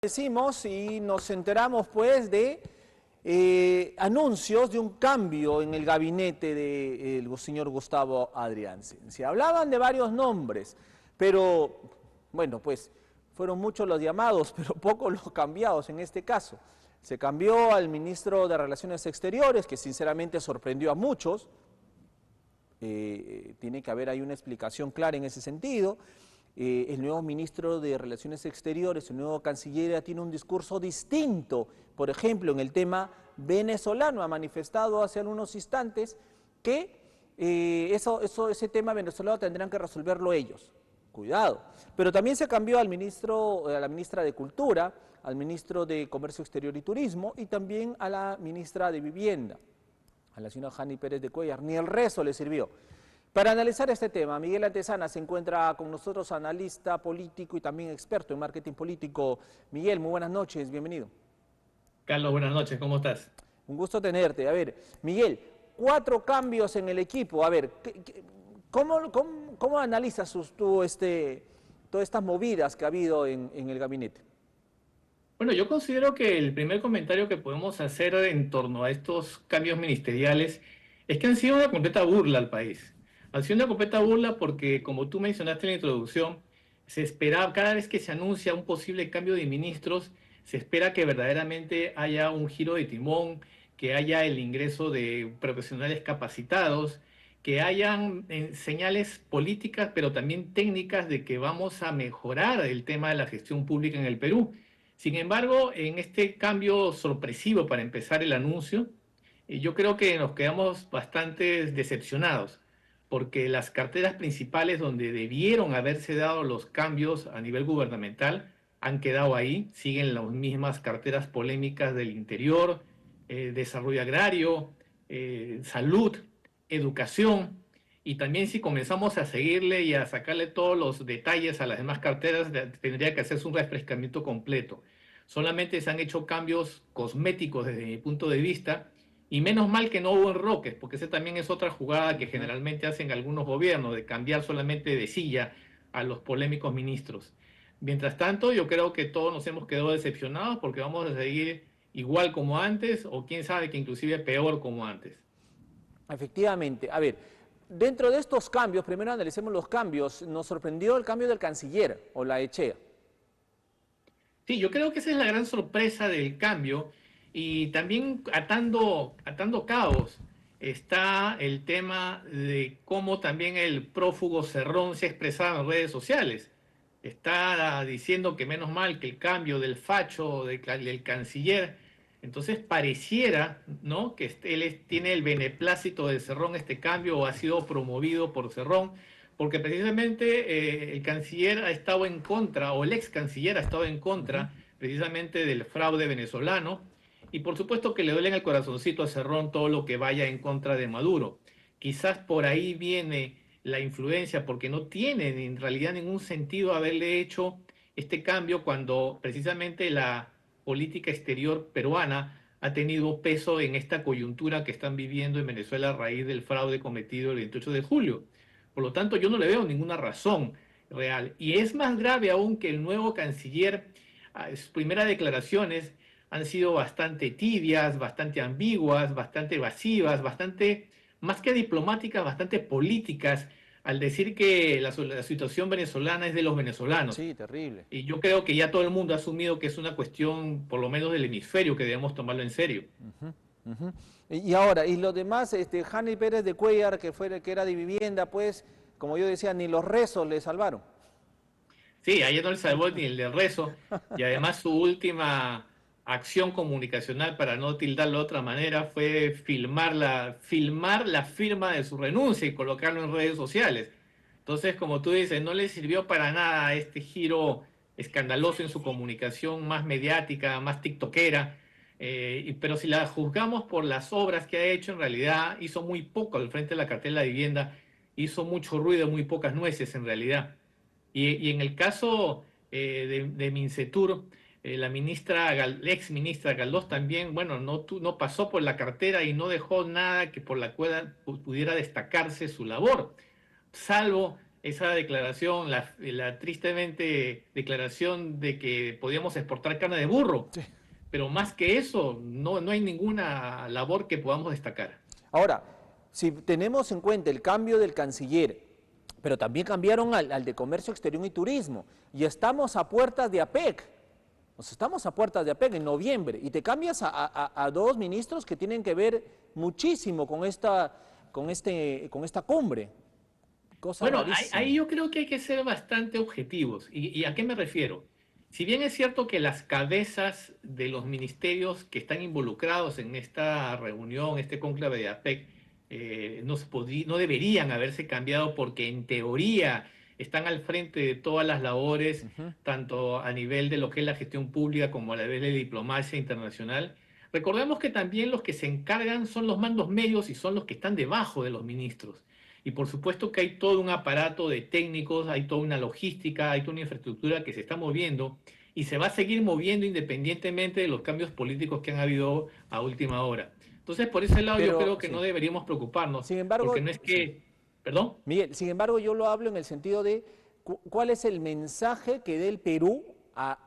Decimos y nos enteramos pues de anuncios de un cambio en el gabinete del señor Gustavo Adrianza. Se hablaban de varios nombres, pero bueno, pues fueron muchos los llamados, pero pocos los cambiados en este caso. Se cambió al ministro de Relaciones Exteriores, que sinceramente sorprendió a muchos. Tiene que haber ahí una explicación clara en ese sentido. El nuevo ministro de Relaciones Exteriores, el nuevo canciller, tiene un discurso distinto. Por ejemplo, en el tema venezolano, ha manifestado hace algunos instantes que ese tema venezolano tendrán que resolverlo ellos. Cuidado. Pero también se cambió al ministro, a la ministra de Cultura, al ministro de Comercio Exterior y Turismo y también a la ministra de Vivienda, a la señora Jani Pérez de Cuellar. Ni el resto le sirvió. Para analizar este tema, Miguel Antezana se encuentra con nosotros, analista político y también experto en marketing político. Miguel, muy buenas noches, bienvenido. Carlos, buenas noches, ¿cómo estás? Un gusto tenerte. A ver, Miguel, 4 cambios en el equipo. A ver, ¿cómo analizas tú todas estas movidas que ha habido en el gabinete? Bueno, yo considero que el primer comentario que podemos hacer en torno a estos cambios ministeriales es que han sido una completa burla al país. Han sido una completa burla porque, como tú mencionaste en la introducción, se espera, cada vez que se anuncia un posible cambio de ministros, se espera que verdaderamente haya un giro de timón, que haya el ingreso de profesionales capacitados, que hayan señales políticas, pero también técnicas de que vamos a mejorar el tema de la gestión pública en el Perú. Sin embargo, en este cambio sorpresivo para empezar el anuncio, yo creo que nos quedamos bastante decepcionados, porque las carteras principales donde debieron haberse dado los cambios a nivel gubernamental han quedado ahí, siguen las mismas carteras polémicas del interior, desarrollo agrario, salud, educación, y también si comenzamos a seguirle y a sacarle todos los detalles a las demás carteras, tendría que hacerse un refrescamiento completo. Solamente se han hecho cambios cosméticos desde mi punto de vista, y menos mal que no hubo enroques, porque esa también es otra jugada que generalmente hacen algunos gobiernos, de cambiar solamente de silla a los polémicos ministros. Mientras tanto, yo creo que todos nos hemos quedado decepcionados porque vamos a seguir igual como antes, o quién sabe que inclusive peor como antes. Efectivamente. A ver, dentro de estos cambios, primero analicemos los cambios. Nos sorprendió el cambio del canciller, o la Echea. Sí, yo creo que esa es la gran sorpresa del cambio, y también atando cabos está el tema de cómo también el prófugo Cerrón se ha expresado en redes sociales. Está diciendo que menos mal que el cambio del facho, del canciller, entonces pareciera, ¿no?, que tiene el beneplácito de Cerrón este cambio, o ha sido promovido por Cerrón, porque precisamente el canciller ha estado en contra, o el ex canciller ha estado en contra precisamente del fraude venezolano, y por supuesto que le duele en el corazoncito a Cerrón todo lo que vaya en contra de Maduro. Quizás por ahí viene la influencia, porque no tiene en realidad ningún sentido haberle hecho este cambio cuando precisamente la política exterior peruana ha tenido peso en esta coyuntura que están viviendo en Venezuela a raíz del fraude cometido el 28 de julio. Por lo tanto, yo no le veo ninguna razón real. Y es más grave aún que el nuevo canciller, sus primeras declaraciones han sido bastante tibias, bastante ambiguas, bastante evasivas, bastante, más que diplomáticas, bastante políticas, al decir que la situación venezolana es de los venezolanos. Sí, terrible. Y yo creo que ya todo el mundo ha asumido que es una cuestión, por lo menos del hemisferio, que debemos tomarlo en serio. Ujú. Y ahora, y los demás, Jani Pérez de Cuellar, que era de Vivienda, pues, como yo decía, ni los rezos le salvaron. Sí, ayer no le salvó ni el del rezo, y además su última acción comunicacional, para no tildarlo de otra manera, fue filmar la firma de su renuncia y colocarlo en redes sociales. Entonces, como tú dices, no le sirvió para nada este giro escandaloso en su comunicación más mediática, más tiktokera, pero si la juzgamos por las obras que ha hecho, en realidad hizo muy poco al frente de la cartela de vivienda, hizo mucho ruido, muy pocas nueces en realidad. Y en el caso de Mincetur, la ex ministra Galdós también, bueno, no pasó por la cartera y no dejó nada que por la cual pudiera destacarse su labor, salvo esa declaración, la tristemente declaración de que podíamos exportar carne de burro, Sí. pero más que eso, no hay ninguna labor que podamos destacar. Ahora, si tenemos en cuenta el cambio del canciller, pero también cambiaron al de Comercio Exterior y Turismo, y estamos a puertas de APEC, estamos a puertas de APEC en noviembre, y te cambias a dos ministros que tienen que ver muchísimo con esta cumbre, cosa Bueno, ahí rarísima. yo creo que hay que ser bastante objetivos. ¿Y a qué me refiero? Si bien es cierto que las cabezas de los ministerios que están involucrados en esta reunión, este cónclave de APEC, no deberían haberse cambiado porque en teoría están al frente de todas las labores, Ujú. tanto a nivel de lo que es la gestión pública como a nivel de diplomacia internacional. Recordemos que también los que se encargan son los mandos medios y son los que están debajo de los ministros. Y por supuesto que hay todo un aparato de técnicos, hay toda una logística, hay toda una infraestructura que se está moviendo y se va a seguir moviendo independientemente de los cambios políticos que han habido a última hora. Entonces, por ese lado yo Pero, creo que no sí, deberíamos preocuparnos, sin embargo, porque no es sí. que, perdón. Miguel, sin embargo, yo lo hablo en el sentido de cuál es el mensaje que dé el Perú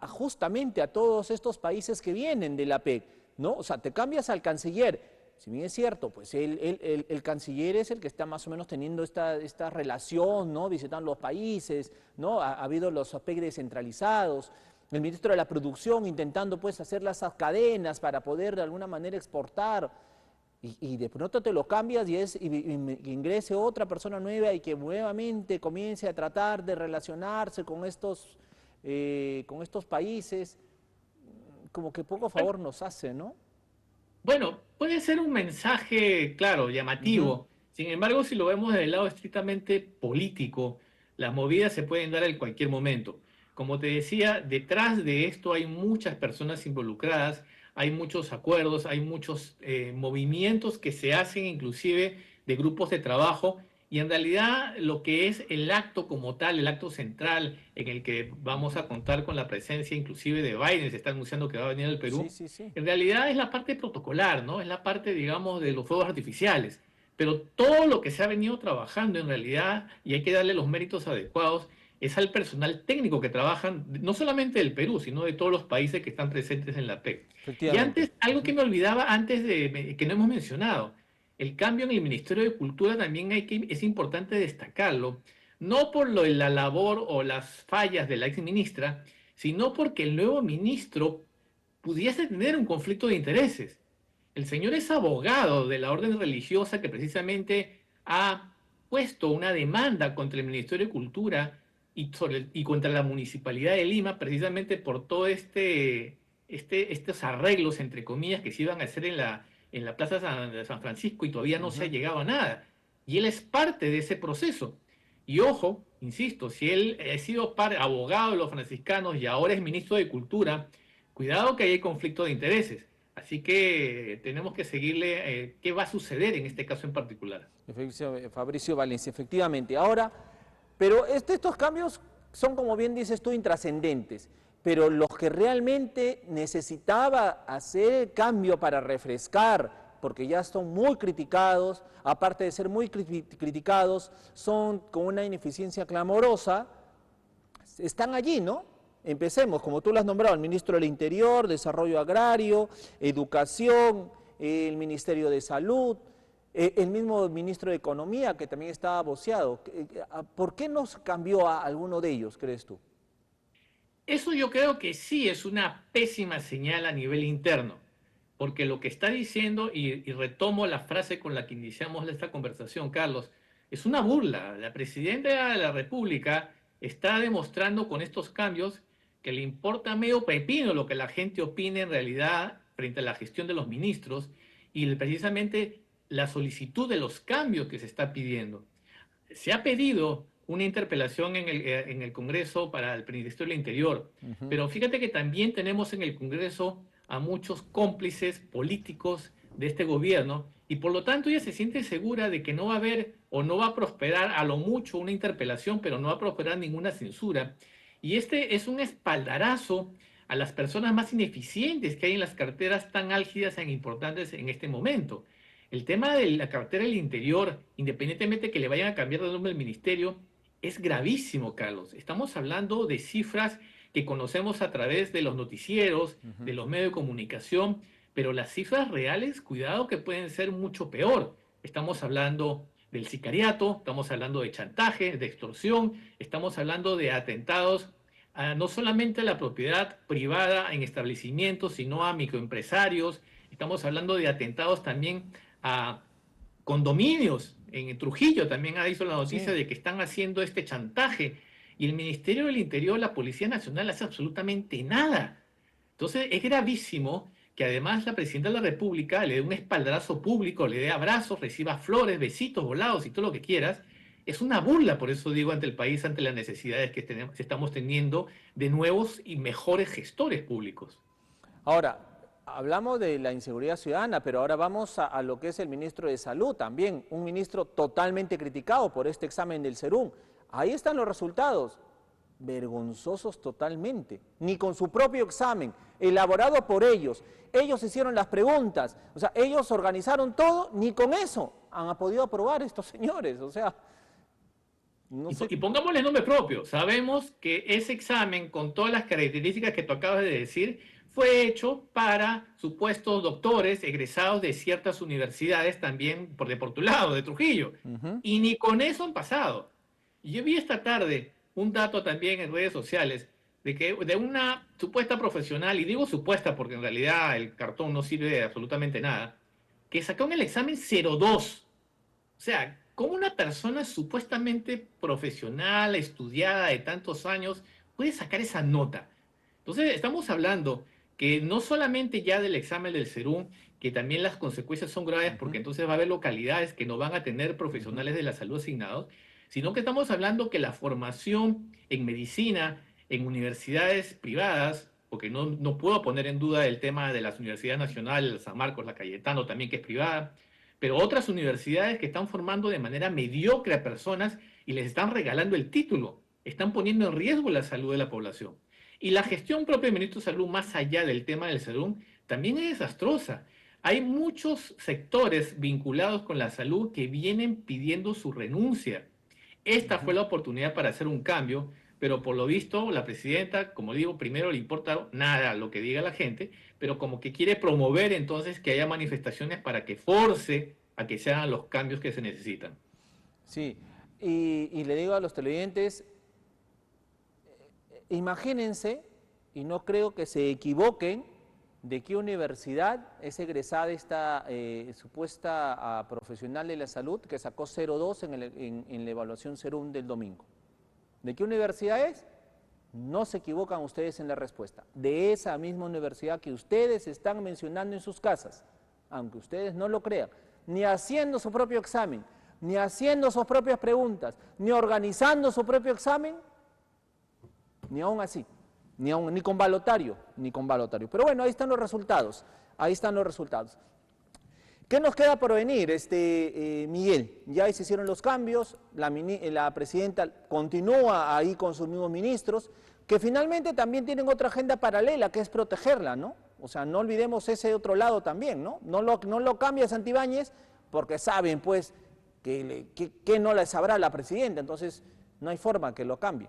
justamente a todos estos países que vienen de la PEC, ¿no? O sea, te cambias al canciller. Si bien es cierto, pues el canciller es el que está más o menos teniendo esta relación, ¿no? Visitando los países, ¿no? Ha habido los PEC descentralizados. El ministro de la Producción intentando pues hacer las cadenas para poder de alguna manera exportar. Y de pronto te lo cambias y ingrese otra persona nueva y que nuevamente comience a tratar de relacionarse con estos países, como que poco favor nos hace, ¿no? Bueno, puede ser un mensaje, claro, Ujú. llamativo. Sin embargo, si lo vemos desde el lado estrictamente político, las movidas se pueden dar en cualquier momento. Como te decía, detrás de esto hay muchas personas involucradas, hay muchos acuerdos, hay muchos movimientos que se hacen inclusive de grupos de trabajo y en realidad lo que es el acto como tal, el acto central en el que vamos a contar con la presencia inclusive de Biden, se está anunciando que va a venir al Sí, Perú, sí, sí. en realidad es la parte protocolar, ¿no? Es la parte, digamos, de los fuegos artificiales. Pero todo lo que se ha venido trabajando en realidad, y hay que darle los méritos adecuados, es al personal técnico que trabajan, no solamente del Perú, sino de todos los países que están presentes en la PEC. Y Efectivamente. antes, algo que Ujú. me olvidaba antes que no hemos mencionado, el cambio en el Ministerio de Cultura también es importante destacarlo, no por la labor o las fallas de la ex ministra, sino porque el nuevo ministro pudiese tener un conflicto de intereses. El señor es abogado de la orden religiosa que precisamente ha puesto una demanda contra el Ministerio de Cultura y contra la Municipalidad de Lima, precisamente por todo estos arreglos, entre comillas, que se iban a hacer en la Plaza de San Francisco y todavía no se ha Ujú. llegado a nada. Y él es parte de ese proceso. Y ojo, insisto, si él ha sido abogado de los franciscanos y ahora es ministro de Cultura, cuidado que hay conflicto de intereses. Así que tenemos que seguirle qué va a suceder en este caso en particular. Fabricio Valencia, efectivamente. Ahora, pero estos cambios son, como bien dices tú, intrascendentes, pero los que realmente necesitaba hacer cambio para refrescar, porque ya son muy criticados, aparte de ser muy criticados, son con una ineficiencia clamorosa, están allí, ¿no? Empecemos, como tú lo has nombrado, el ministro del Interior, Desarrollo Agrario, Educación, el Ministerio de Salud, el mismo ministro de Economía, que también estaba voceado. ¿Por qué no cambió a alguno de ellos, crees tú? Eso yo creo que sí es una pésima señal a nivel interno, porque lo que está diciendo, y retomo la frase con la que iniciamos esta conversación, Carlos, es una burla. La presidenta de la República está demostrando con estos cambios que le importa medio pepino lo que la gente opine en realidad frente a la gestión de los ministros y precisamente la solicitud de los cambios que se está pidiendo. Se ha pedido una interpelación en el Congreso para el Ministerio del Interior, Ujú. pero fíjate que también tenemos en el Congreso a muchos cómplices políticos de este gobierno y por lo tanto ella se siente segura de que no va a haber o no va a prosperar a lo mucho una interpelación, pero no va a prosperar ninguna censura. Y este es un espaldarazo a las personas más ineficientes que hay en las carteras tan álgidas, tan importantes en este momento. El tema de la cartera del interior, independientemente que le vayan a cambiar de nombre al ministerio, es gravísimo, Carlos. Estamos hablando de cifras que conocemos a través de los noticieros, de los medios de comunicación, pero las cifras reales, cuidado que pueden ser mucho peor. Estamos hablando del sicariato, estamos hablando de chantaje, de extorsión, estamos hablando de atentados no solamente a la propiedad privada en establecimientos, sino a microempresarios. Estamos hablando de atentados también a condominios. En Trujillo también ha dicho la noticia Sí. de que están haciendo este chantaje y el Ministerio del Interior, la Policía Nacional, hace absolutamente nada. Entonces es gravísimo que además la Presidenta de la República le dé un espaldarazo público, le dé abrazos, reciba flores, besitos, volados y todo lo que quieras. Es una burla, por eso digo, ante el país, ante las necesidades que estamos teniendo de nuevos y mejores gestores públicos. Ahora, hablamos de la inseguridad ciudadana, pero ahora vamos a lo que es el ministro de Salud también, un ministro totalmente criticado por este examen del Serum. Ahí están los resultados, vergonzosos totalmente, ni con su propio examen, elaborado por ellos. Ellos hicieron las preguntas, o sea, ellos organizaron todo, ni con eso han podido aprobar estos señores, o sea, no sé. Y pongámosle nombre propio. Sabemos que ese examen, con todas las características que tú acabas de decir, fue hecho para supuestos doctores egresados de ciertas universidades, también por tu lado, de Trujillo. Y ni con eso han pasado. Y yo vi esta tarde un dato también en redes sociales de que de una supuesta profesional, y digo supuesta porque en realidad el cartón no sirve de absolutamente nada, que sacó en el examen 0,2. O sea, ¿cómo una persona supuestamente profesional, estudiada de tantos años, puede sacar esa nota? Entonces, estamos hablando que no solamente ya del examen del Serum, que también las consecuencias son graves porque entonces va a haber localidades que no van a tener profesionales de la salud asignados, sino que estamos hablando que la formación en medicina, en universidades privadas, porque no puedo poner en duda el tema de las universidades nacionales, San Marcos, la Cayetano también que es privada, pero otras universidades que están formando de manera mediocre a personas y les están regalando el título, están poniendo en riesgo la salud de la población. Y la gestión propia del ministro de Salud, más allá del tema del Serum, también es desastrosa. Hay muchos sectores vinculados con la salud que vienen pidiendo su renuncia. Esta fue la oportunidad para hacer un cambio, pero por lo visto la presidenta, como digo, primero le importa nada lo que diga la gente, pero como que quiere promover entonces que haya manifestaciones para que force a que se hagan los cambios que se necesitan. Sí, y le digo a los televidentes, imagínense, y no creo que se equivoquen, de qué universidad es egresada esta supuesta profesional de la salud que sacó 0,2 en la evaluación Serum del domingo. ¿De qué universidad es? No se equivocan ustedes en la respuesta. De esa misma universidad que ustedes están mencionando en sus casas, aunque ustedes no lo crean, ni haciendo su propio examen, ni haciendo sus propias preguntas, ni organizando su propio examen, ni aún así, ni con balotario, ni con balotario. Pero bueno, ahí están los resultados, ahí están los resultados. ¿Qué nos queda por venir, Miguel? Ya se hicieron los cambios, la presidenta continúa ahí con sus mismos ministros, que finalmente también tienen otra agenda paralela, que es protegerla, ¿no? O sea, no olvidemos ese otro lado también, ¿no? No lo cambia Santibáñez porque saben, pues, que no le sabrá la presidenta, entonces no hay forma que lo cambie.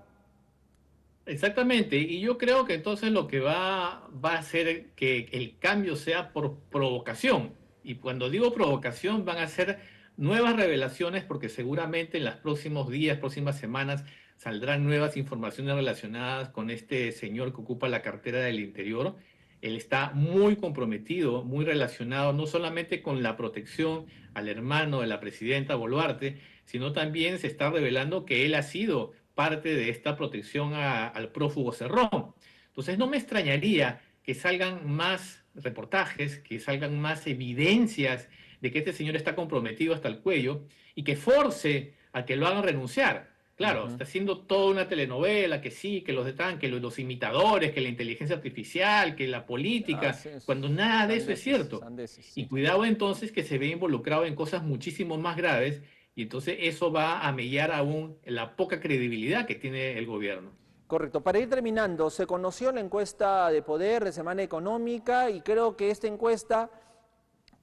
Exactamente, y yo creo que entonces lo que va a hacer que el cambio sea por provocación. Y cuando digo provocación van a ser nuevas revelaciones porque seguramente en los próximos días, próximas semanas, saldrán nuevas informaciones relacionadas con este señor que ocupa la cartera del Interior. Él está muy comprometido, muy relacionado no solamente con la protección al hermano de la presidenta Boluarte, sino también se está revelando que él ha sido parte de esta protección al prófugo Cerrón. Entonces no me extrañaría que salgan más reportajes, que salgan más evidencias de que este señor está comprometido hasta el cuello y que force a que lo hagan renunciar. Claro, está haciendo toda una telenovela, que sí, que los detalles, que los imitadores, que la inteligencia artificial, que la política, cuando nada de eso es cierto. Sandeces, Y sí. cuidado entonces que se ve involucrado en cosas muchísimo más graves y entonces eso va a mellar aún la poca credibilidad que tiene el gobierno. Correcto. Para ir terminando, se conoció la encuesta de poder de Semana Económica y creo que esta encuesta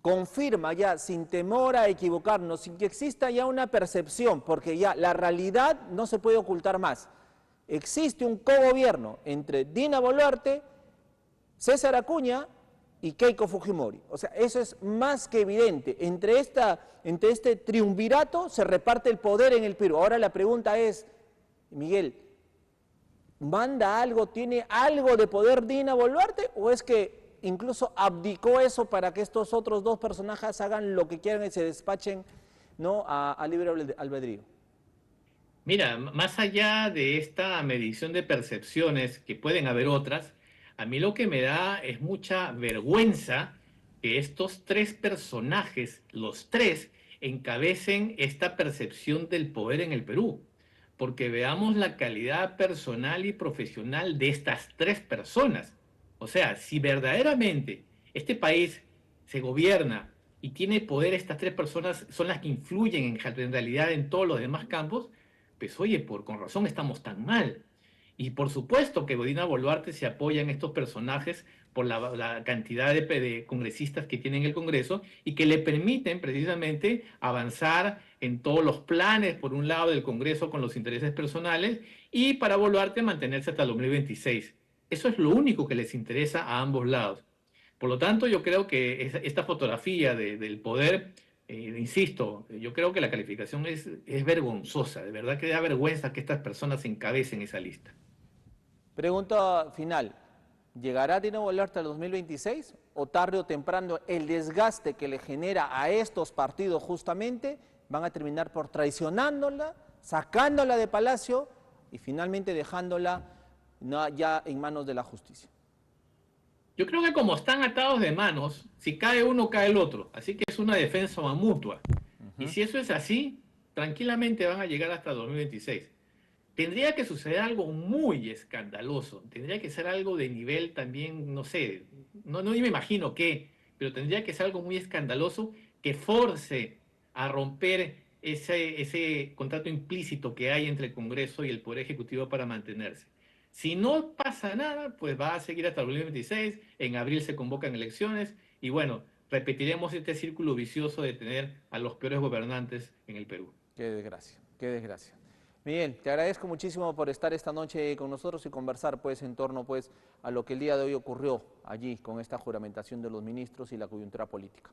confirma ya, sin temor a equivocarnos, sin que exista ya una percepción, porque ya la realidad no se puede ocultar más. Existe un cogobierno entre Dina Boluarte, César Acuña y Keiko Fujimori. O sea, eso es más que evidente. Entre este triunvirato se reparte el poder en el Perú. Ahora la pregunta es, Miguel, ¿manda algo, tiene algo de poder Dina Boluarte o es que incluso abdicó eso para que estos otros dos personajes hagan lo que quieran y se despachen, ¿no?, a libre albedrío? Mira, más allá de esta medición de percepciones, que pueden haber otras, a mí lo que me da es mucha vergüenza que estos tres personajes, los tres, encabecen esta percepción del poder en el Perú. Porque veamos la calidad personal y profesional de estas tres personas. O sea, si verdaderamente este país se gobierna y tiene poder, estas tres personas son las que influyen en realidad en todos los demás campos, pues oye, con razón estamos tan mal. Y por supuesto que Dina Boluarte se apoya en estos personajes por la cantidad de congresistas que tiene en el Congreso y que le permiten precisamente avanzar en todos los planes, por un lado, del Congreso con los intereses personales y para Boluarte mantenerse hasta el 2026. Eso es lo único que les interesa a ambos lados. Por lo tanto, yo creo que esta fotografía del poder, insisto, yo creo que la calificación es vergonzosa. De verdad que da vergüenza que estas personas encabecen esa lista. Pregunta final, ¿llegará Dina Boluarte al 2026 o tarde o temprano el desgaste que le genera a estos partidos justamente van a terminar por traicionándola, sacándola de Palacio y finalmente dejándola ya en manos de la justicia? Yo creo que como están atados de manos, si cae uno, cae el otro. Así que es una defensa mutua. Y si eso es así, tranquilamente van a llegar hasta 2026. Tendría que suceder algo muy escandaloso. Tendría que ser algo de nivel también, no sé, no me imagino qué, pero tendría que ser algo muy escandaloso que force a romper ese contrato implícito que hay entre el Congreso y el Poder Ejecutivo para mantenerse. Si no pasa nada, pues va a seguir hasta el 2026, en abril se convocan elecciones y bueno, repetiremos este círculo vicioso de tener a los peores gobernantes en el Perú. Qué desgracia, qué desgracia. Miguel, te agradezco muchísimo por estar esta noche con nosotros y conversar pues en torno pues a lo que el día de hoy ocurrió allí con esta juramentación de los ministros y la coyuntura política.